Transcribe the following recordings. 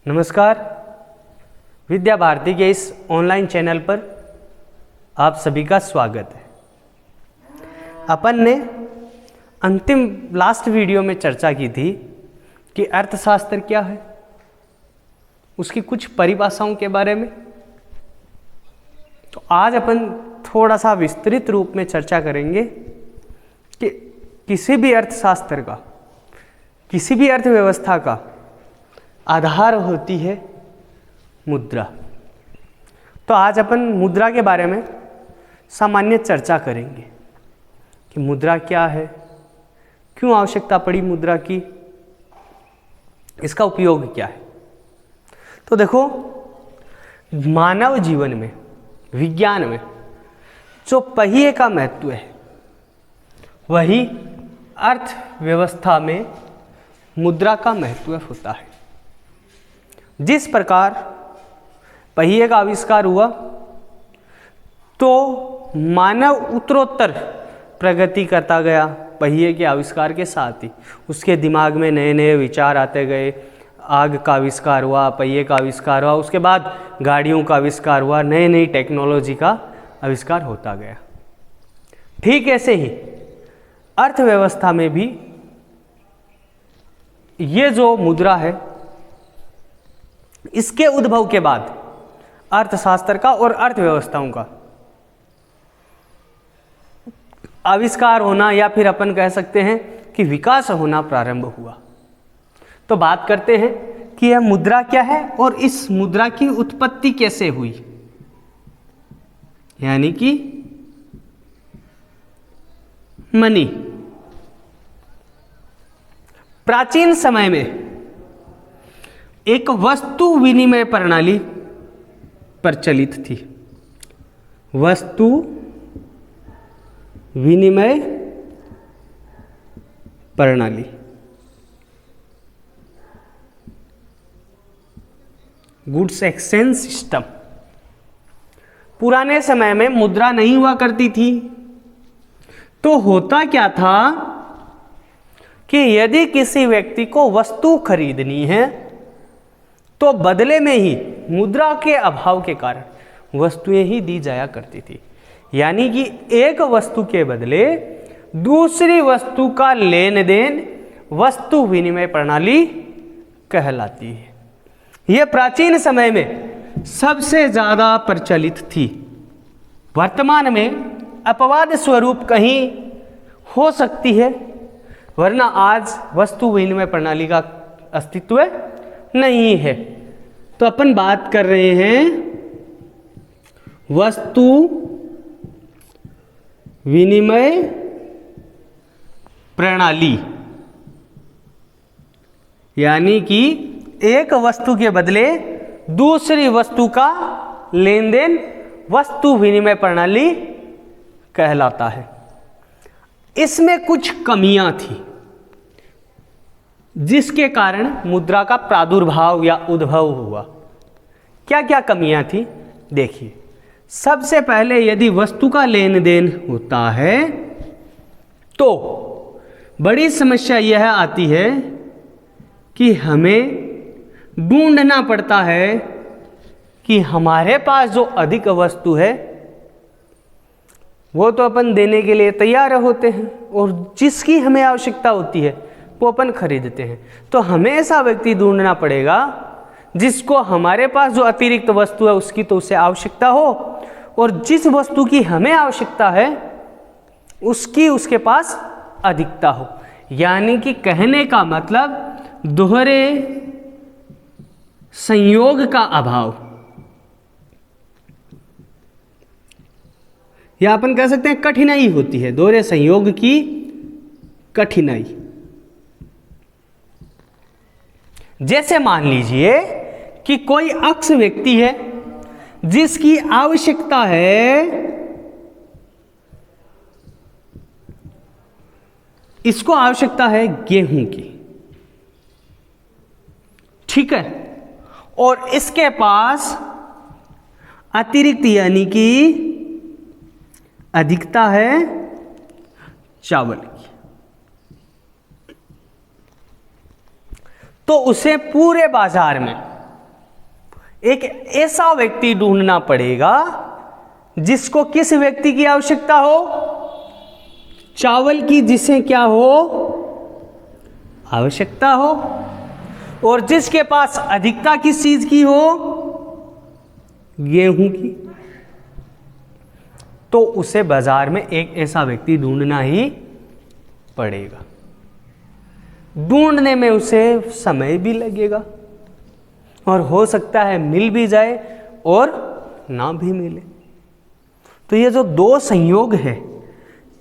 नमस्कार। विद्या भारती के इस ऑनलाइन चैनल पर आप सभी का स्वागत है। अपन ने अंतिम लास्ट वीडियो में चर्चा की थी कि अर्थशास्त्र क्या है, उसकी कुछ परिभाषाओं के बारे में। तो आज अपन थोड़ा सा विस्तृत रूप में चर्चा करेंगे कि किसी भी अर्थशास्त्र का, किसी भी अर्थव्यवस्था का आधार होती है मुद्रा। तो आज अपन मुद्रा के बारे में सामान्य चर्चा करेंगे कि मुद्रा क्या है, क्यों आवश्यकता पड़ी मुद्रा की, इसका उपयोग क्या है। तो देखो, मानव जीवन में, विज्ञान में जो पहिए का महत्व है वही अर्थव्यवस्था में मुद्रा का महत्व होता है। जिस प्रकार पहिए का आविष्कार हुआ तो मानव उत्तरोत्तर प्रगति करता गया। पहिए के आविष्कार के साथ ही उसके दिमाग में नए नए विचार आते गए। आग का आविष्कार हुआ, पहिए का आविष्कार हुआ, उसके बाद गाड़ियों का आविष्कार हुआ, नई नई टेक्नोलॉजी का आविष्कार होता गया। ठीक ऐसे ही अर्थव्यवस्था में भी ये जो मुद्रा है, इसके उद्भव के बाद अर्थशास्त्र का और अर्थव्यवस्थाओं का आविष्कार होना, या फिर अपन कह सकते हैं कि विकास होना प्रारंभ हुआ। तो बात करते हैं कि यह मुद्रा क्या है और इस मुद्रा की उत्पत्ति कैसे हुई। यानी कि मनी प्राचीन समय में एक वस्तु विनिमय प्रणाली प्रचलित थी। वस्तु विनिमय प्रणाली, गुड्स एक्सचेंज सिस्टम। पुराने समय में मुद्रा नहीं हुआ करती थी। तो होता क्या था कि यदि किसी व्यक्ति को वस्तु खरीदनी है तो बदले में ही मुद्रा के अभाव के कारण वस्तुएं ही दी जाया करती थी। यानी कि एक वस्तु के बदले दूसरी वस्तु का लेन देन वस्तु विनिमय प्रणाली कहलाती है। यह प्राचीन समय में सबसे ज्यादा प्रचलित थी। वर्तमान में अपवाद स्वरूप कहीं हो सकती है, वरना आज वस्तु विनिमय प्रणाली का अस्तित्व नहीं है। तो अपन बात कर रहे हैं वस्तु विनिमय प्रणाली, यानी कि एक वस्तु के बदले दूसरी वस्तु का लेन देन वस्तु विनिमय प्रणाली कहलाता है। इसमें कुछ कमियां थी जिसके कारण मुद्रा का प्रादुर्भाव या उद्भव हुआ। क्या क्या कमियां थी देखिए। सबसे पहले, यदि वस्तु का लेन देन होता है तो बड़ी समस्या यह आती है कि हमें ढूंढना पड़ता है कि हमारे पास जो अधिक वस्तु है वो तो अपन देने के लिए तैयार होते हैं, और जिसकी हमें आवश्यकता होती है वो अपन खरीदते हैं। तो हमें ऐसा व्यक्ति ढूंढना पड़ेगा जिसको हमारे पास जो अतिरिक्त वस्तु है उसकी तो उसे आवश्यकता हो, और जिस वस्तु की हमें आवश्यकता है उसकी उसके पास अधिकता हो। यानी कि कहने का मतलब दोहरे संयोग का अभाव, या अपन कह सकते हैं कठिनाई होती है, दोहरे संयोग की कठिनाई। जैसे मान लीजिए कि कोई अक्ष व्यक्ति है जिसकी आवश्यकता है, इसको आवश्यकता है गेहूं की, ठीक है, और इसके पास अतिरिक्त यानी कि अधिकता है चावल की। तो उसे पूरे बाजार में एक ऐसा व्यक्ति ढूंढना पड़ेगा जिसको किस व्यक्ति की आवश्यकता हो, चावल की, जिसे क्या हो, आवश्यकता हो, और जिसके पास अधिकता किस चीज की हो, गेहूं की। तो उसे बाजार में एक ऐसा व्यक्ति ढूंढना ही पड़ेगा। ढूंढने में उसे समय भी लगेगा और हो सकता है मिल भी जाए और ना भी मिले। तो ये जो दो संयोग है,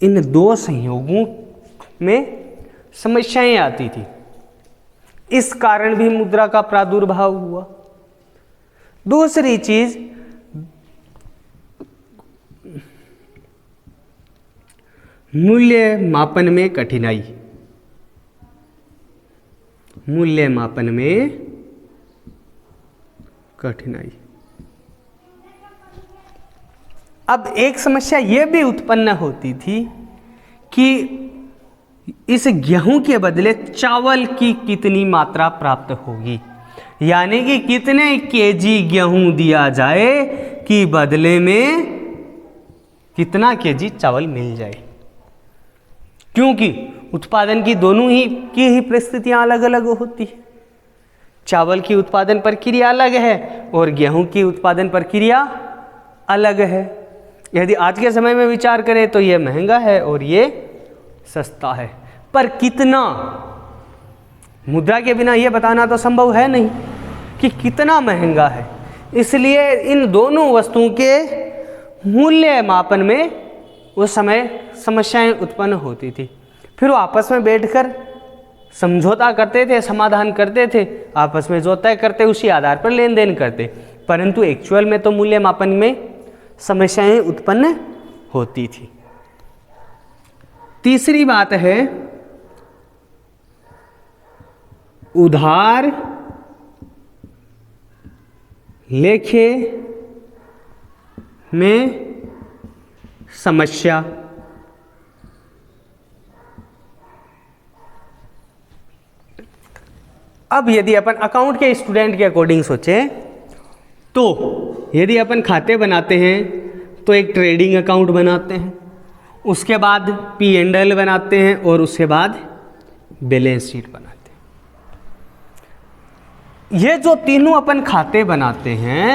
इन दो संयोगों में समस्याएं आती थी। इस कारण भी मुद्रा का प्रादुर्भाव हुआ। दूसरी चीज, मूल्य मापन में कठिनाई। मूल्य मापन में कठिनाई। अब एक समस्या यह भी उत्पन्न होती थी कि इस गेहूं के बदले चावल की कितनी मात्रा प्राप्त होगी, यानी कि कितने केजी गेहूं दिया जाए कि बदले में कितना केजी चावल मिल जाए, क्योंकि उत्पादन की दोनों ही परिस्थितियां अलग अलग होती है। चावल की उत्पादन प्रक्रिया अलग है और गेहूं की उत्पादन प्रक्रिया अलग है। यदि आज के समय में विचार करें तो ये महंगा है और ये सस्ता है, पर कितना, मुद्रा के बिना ये बताना तो संभव है नहीं कि कितना महंगा है। इसलिए इन दोनों वस्तुओं के मूल्य मापन में उस समय समस्याएं उत्पन्न होती थी। फिर वो आपस में बैठकर समझौता करते थे, समाधान करते थे, आपस में जो तय करते उसी आधार पर लेन देन करते, परंतु एक्चुअल में तो मूल्य मापन में समस्याएं उत्पन्न होती थी। तीसरी बात है उधार लेखे में समस्या। अब यदि अपन अकाउंट के स्टूडेंट के अकॉर्डिंग सोचें तो यदि अपन खाते बनाते हैं तो एक ट्रेडिंग अकाउंट बनाते हैं, उसके बाद P&L बनाते हैं और उसके बाद बैलेंस शीट बनाते हैं। ये जो तीनों अपन खाते बनाते हैं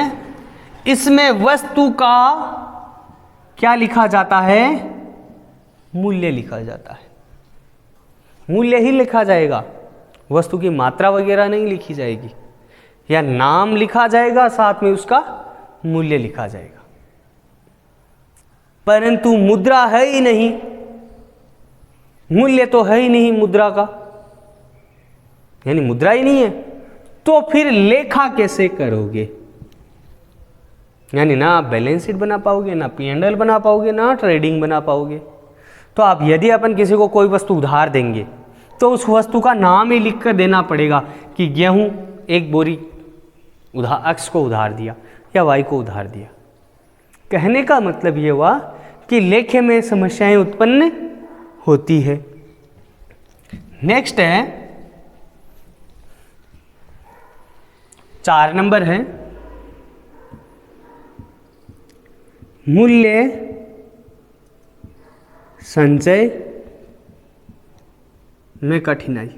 इसमें वस्तु का क्या लिखा जाता है, मूल्य लिखा जाता है। मूल्य ही लिखा जाएगा, वस्तु की मात्रा वगैरह नहीं लिखी जाएगी, या नाम लिखा जाएगा साथ में उसका मूल्य लिखा जाएगा। परंतु मुद्रा है ही नहीं, मूल्य तो है ही नहीं मुद्रा का, यानी मुद्रा ही नहीं है, तो फिर लेखा कैसे करोगे? यानी ना आप बैलेंस शीट बना पाओगे, ना P&L बना पाओगे, ना ट्रेडिंग बना पाओगे। तो आप यदि अपन किसी को कोई वस्तु उधार देंगे तो उस वस्तु का नाम ही लिख कर देना पड़ेगा कि गेहूं एक बोरी X को उधार दिया या Y को उधार दिया। कहने का मतलब ये हुआ कि लेखे में समस्याएं उत्पन्न होती है। नेक्स्ट है 4 नंबर है मूल्य संचय में कठिनाई।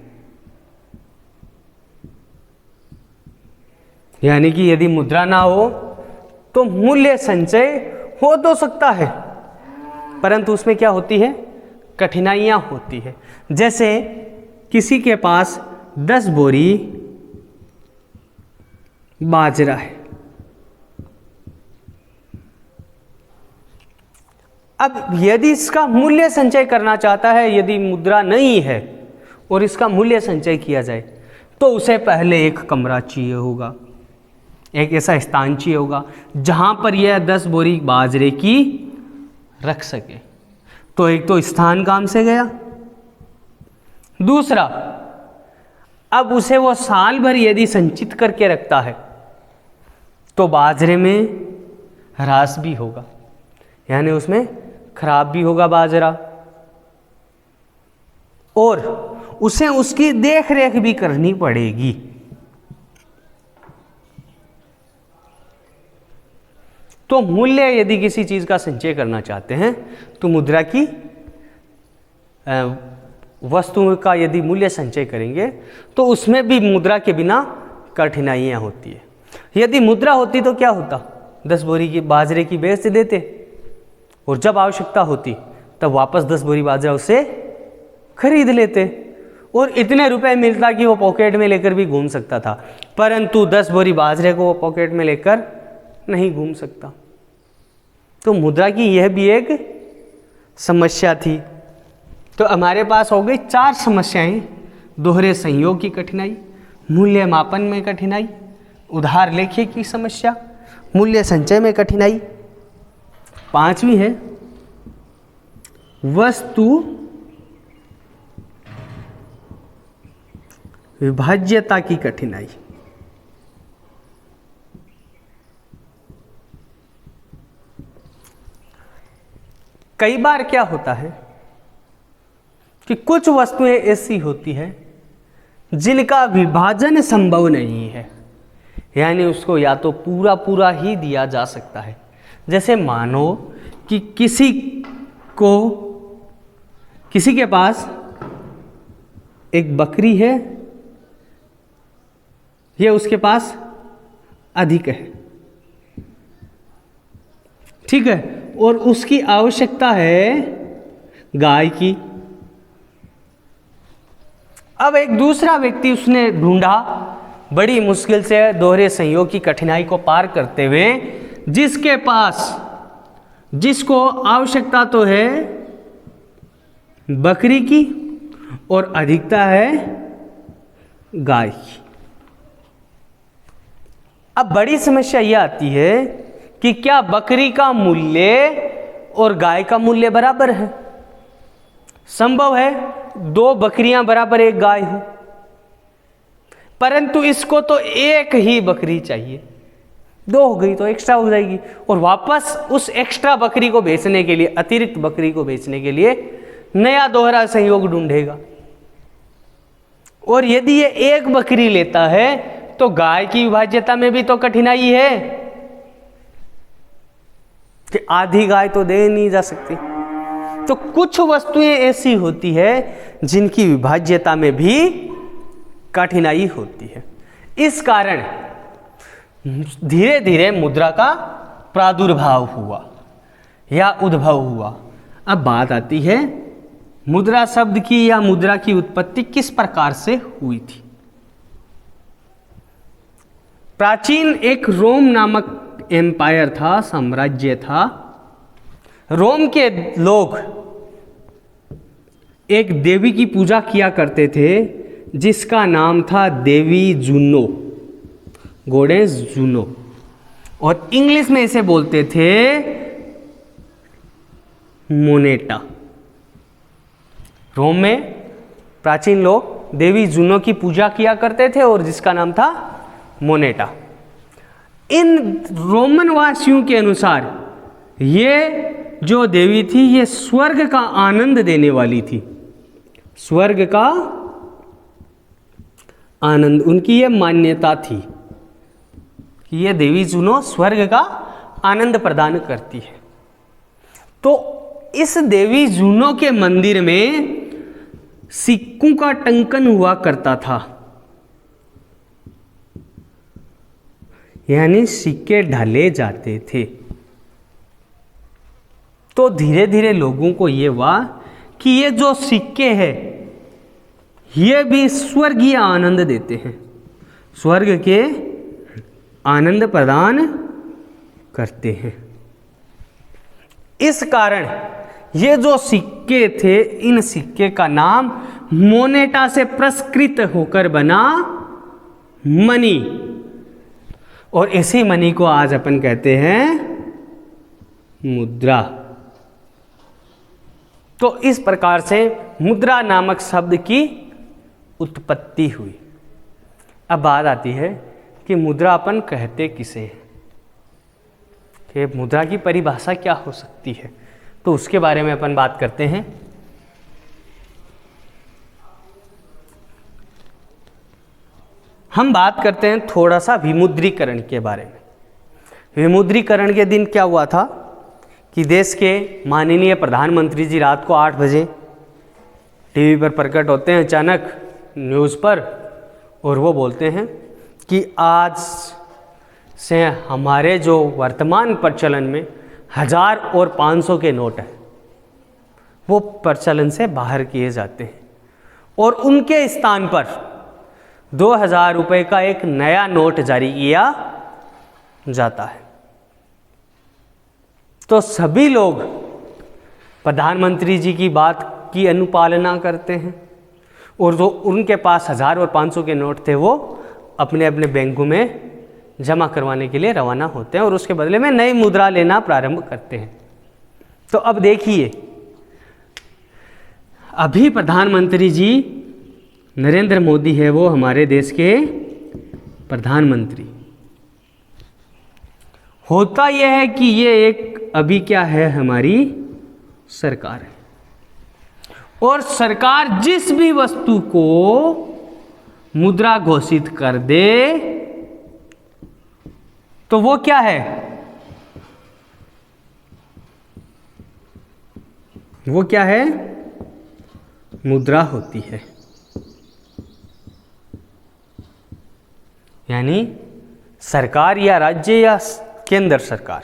यानी कि यदि मुद्रा ना हो तो मूल्य संचय हो तो सकता है, परंतु उसमें क्या होती है, कठिनाइयां होती है। जैसे किसी के पास 10 बोरी बाजरा है, अब यदि इसका मूल्य संचय करना चाहता है, यदि मुद्रा नहीं है और इसका मूल्य संचय किया जाए तो उसे पहले एक कमरा चाहिए होगा, एक ऐसा स्थान चाहिए होगा जहां पर यह 10 बोरी बाजरे की रख सके। तो एक तो स्थान काम से गया, दूसरा अब उसे वो साल भर यदि संचित करके रखता है तो बाजरे में ह्रास भी होगा, यानी उसमें खराब भी होगा बाजरा, और उसे उसकी देख रेख भी करनी पड़ेगी। तो मूल्य यदि किसी चीज का संचय करना चाहते हैं तो मुद्रा की वस्तु का यदि मूल्य संचय करेंगे तो उसमें भी मुद्रा के बिना कठिनाइयाँ होती है। यदि मुद्रा होती तो क्या होता, 10 बोरी की बाजरे की बेच देते और जब आवश्यकता होती तब वापस 10 बोरी बाजरा उसे खरीद लेते और इतने रुपए मिलता कि वो पॉकेट में लेकर भी घूम सकता था, परंतु 10 बोरी बाजरे को वो पॉकेट में लेकर नहीं घूम सकता। तो मुद्रा की यह भी एक समस्या थी। तो हमारे पास हो गई 4 समस्याएं, दोहरे संयोग की कठिनाई, मूल्य मापन में कठिनाई, उधार लेखे की समस्या, मूल्य संचय में कठिनाई। 5वीं है वस्तु विभाज्यता की कठिनाई। कई बार क्या होता है कि कुछ वस्तुएं ऐसी होती हैं जिनका विभाजन संभव नहीं है, यानी उसको या तो पूरा पूरा ही दिया जा सकता है। जैसे मानो कि किसी के पास एक बकरी है, ये उसके पास अधिक है, ठीक है, और उसकी आवश्यकता है गाय की। अब एक दूसरा व्यक्ति उसने ढूंढा बड़ी मुश्किल से दोहरे संयोग की कठिनाई को पार करते हुए, जिसको आवश्यकता तो है बकरी की और अधिकता है गाय की। अब बड़ी समस्या यह आती है कि क्या बकरी का मूल्य और गाय का मूल्य बराबर है? संभव है 2 बकरियां बराबर 1 गाय हो, परंतु इसको तो एक ही बकरी चाहिए, 2 हो गई तो एक्स्ट्रा हो जाएगी और वापस उस एक्स्ट्रा बकरी को बेचने के लिए, अतिरिक्त बकरी को बेचने के लिए नया दोहरा संयोग ढूंढेगा। और यदि ये 1 बकरी लेता है तो गाय की विभाज्यता में भी तो कठिनाई है कि आधी गाय तो दे नहीं जा सकती। तो कुछ वस्तुएं ऐसी होती है जिनकी विभाज्यता में भी कठिनाई होती है। इस कारण धीरे धीरे मुद्रा का प्रादुर्भाव हुआ या उद्भव हुआ। अब बात आती है मुद्रा शब्द की या मुद्रा की उत्पत्ति किस प्रकार से हुई थी। प्राचीन एक रोम नामक एम्पायर था, साम्राज्य था। रोम के लोग एक देवी की पूजा किया करते थे जिसका नाम था देवी जूनो, गॉडेस जूनो, और इंग्लिश में इसे बोलते थे मोनेटा। रोम में प्राचीन लोग देवी जूनो की पूजा किया करते थे और जिसका नाम था मोनेटा। इन रोमन वासियों के अनुसार ये जो देवी थी ये स्वर्ग का आनंद देने वाली थी, स्वर्ग का आनंद, उनकी ये मान्यता थी कि ये देवी जूनो स्वर्ग का आनंद प्रदान करती है। तो इस देवी जूनो के मंदिर में सिक्कों का टंकन हुआ करता था, यानी सिक्के ढाले जाते थे। तो धीरे धीरे लोगों को ये हुआ कि ये जो सिक्के हैं ये भी स्वर्गीय आनंद देते हैं, स्वर्ग के आनंद प्रदान करते हैं। इस कारण ये जो सिक्के थे, इन सिक्के का नाम मोनेटा से प्रस्कृत होकर बना मनी, और इसी मनी को आज अपन कहते हैं मुद्रा। तो इस प्रकार से मुद्रा नामक शब्द की उत्पत्ति हुई। अब बात आती है कि मुद्रा अपन कहते किसे हैं, कि मुद्रा की परिभाषा क्या हो सकती है, तो उसके बारे में अपन बात करते हैं। हम बात करते हैं थोड़ा सा विमुद्रीकरण के बारे में। विमुद्रीकरण के दिन क्या हुआ था कि देश के माननीय प्रधानमंत्री जी रात को 8 बजे टीवी पर प्रकट होते हैं अचानक न्यूज़ पर, और वो बोलते हैं कि आज से हमारे जो वर्तमान प्रचलन में 1000 और 500 के नोट हैं वो प्रचलन से बाहर किए जाते हैं और उनके स्थान पर 2000 रुपये का एक नया नोट जारी किया जाता है। तो सभी लोग प्रधानमंत्री जी की बात की अनुपालना करते हैं और जो उनके पास 1000 और 500 के नोट थे वो अपने अपने बैंकों में जमा करवाने के लिए रवाना होते हैं और उसके बदले में नई मुद्रा लेना प्रारंभ करते हैं। तो अब देखिए, अभी प्रधानमंत्री जी नरेंद्र मोदी है, वो हमारे देश के प्रधानमंत्री। होता यह है कि ये एक अभी क्या है, हमारी सरकार है और सरकार जिस भी वस्तु को मुद्रा घोषित कर दे तो वो क्या है, वो क्या है, मुद्रा होती है। यानी सरकार या राज्य या केंद्र सरकार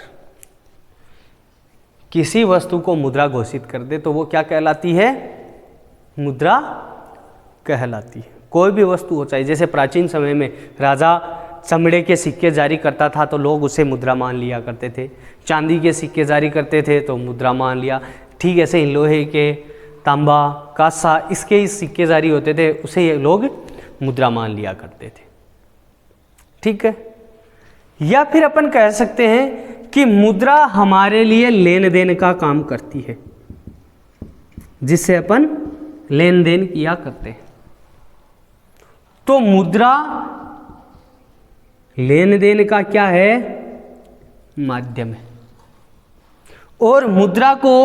किसी वस्तु को मुद्रा घोषित कर दे तो वो क्या कहलाती है, मुद्रा कहलाती है। कोई भी वस्तु हो, चाहे जैसे प्राचीन समय में राजा चमड़े के सिक्के जारी करता था तो लोग उसे मुद्रा मान लिया करते थे, चांदी के सिक्के जारी करते थे तो मुद्रा मान लिया। ठीक ऐसे ही लोहे के, तांबा, कांसा, इसके सिक्के जारी होते थे, उसे ये लोग मुद्रा मान लिया करते थे। ठीक है। या फिर अपन कह सकते हैं कि मुद्रा हमारे लिए लेन देन का काम करती है, जिससे अपन लेन देन किया करते हैं। तो मुद्रा लेन देन का क्या है, माध्यम है। और मुद्रा को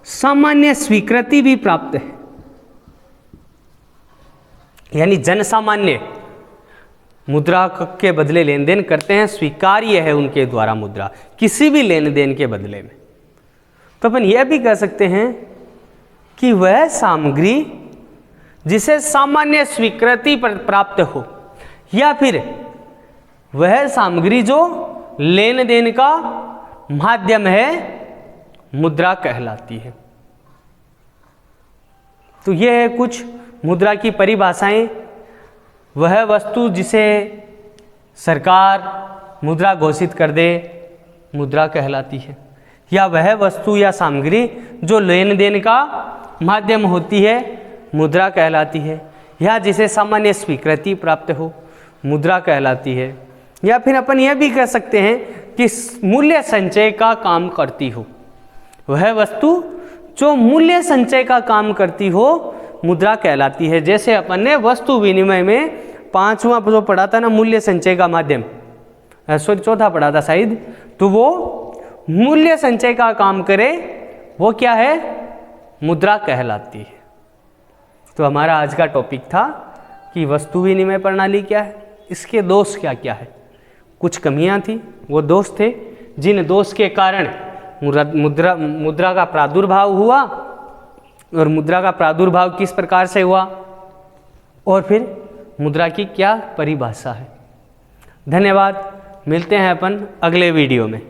सामान्य स्वीकृति भी प्राप्त है, यानी जन सामान्य मुद्रा के बदले लेन देन करते हैं, स्वीकार्य है उनके द्वारा मुद्रा किसी भी लेन देन के बदले में। तो अपन यह भी कह सकते हैं कि वह सामग्री जिसे सामान्य स्वीकृति प्राप्त हो, या फिर वह सामग्री जो लेन देन का माध्यम है, मुद्रा कहलाती है। तो यह है कुछ मुद्रा की परिभाषाएं। वह वस्तु जिसे सरकार मुद्रा घोषित कर दे, मुद्रा कहलाती है। या वह वस्तु या सामग्री जो लेन देन का माध्यम होती है, मुद्रा कहलाती है। या जिसे सामान्य स्वीकृति प्राप्त हो, मुद्रा कहलाती है। या फिर अपन यह भी कह सकते हैं कि मूल्य संचय का काम करती हो, वह वस्तु जो मूल्य संचय का काम करती हो, मुद्रा कहलाती है। जैसे अपन ने वस्तु विनिमय में 5वां जो पढ़ा था ना, मूल्य संचय का माध्यम, सॉरी 4था पढ़ा था शायद, तो वो मूल्य संचय का काम करे, वो क्या है, मुद्रा कहलाती है। तो हमारा आज का टॉपिक था कि वस्तु विनिमय प्रणाली क्या है, इसके दोष क्या क्या है। कुछ कमियां थी, वो दोष थे जिन दोष के कारण मुद्रा का प्रादुर्भाव हुआ, और मुद्रा का प्रादुर्भाव किस प्रकार से हुआ, और फिर मुद्रा की क्या परिभाषा है। धन्यवाद। मिलते हैं अपन अगले वीडियो में।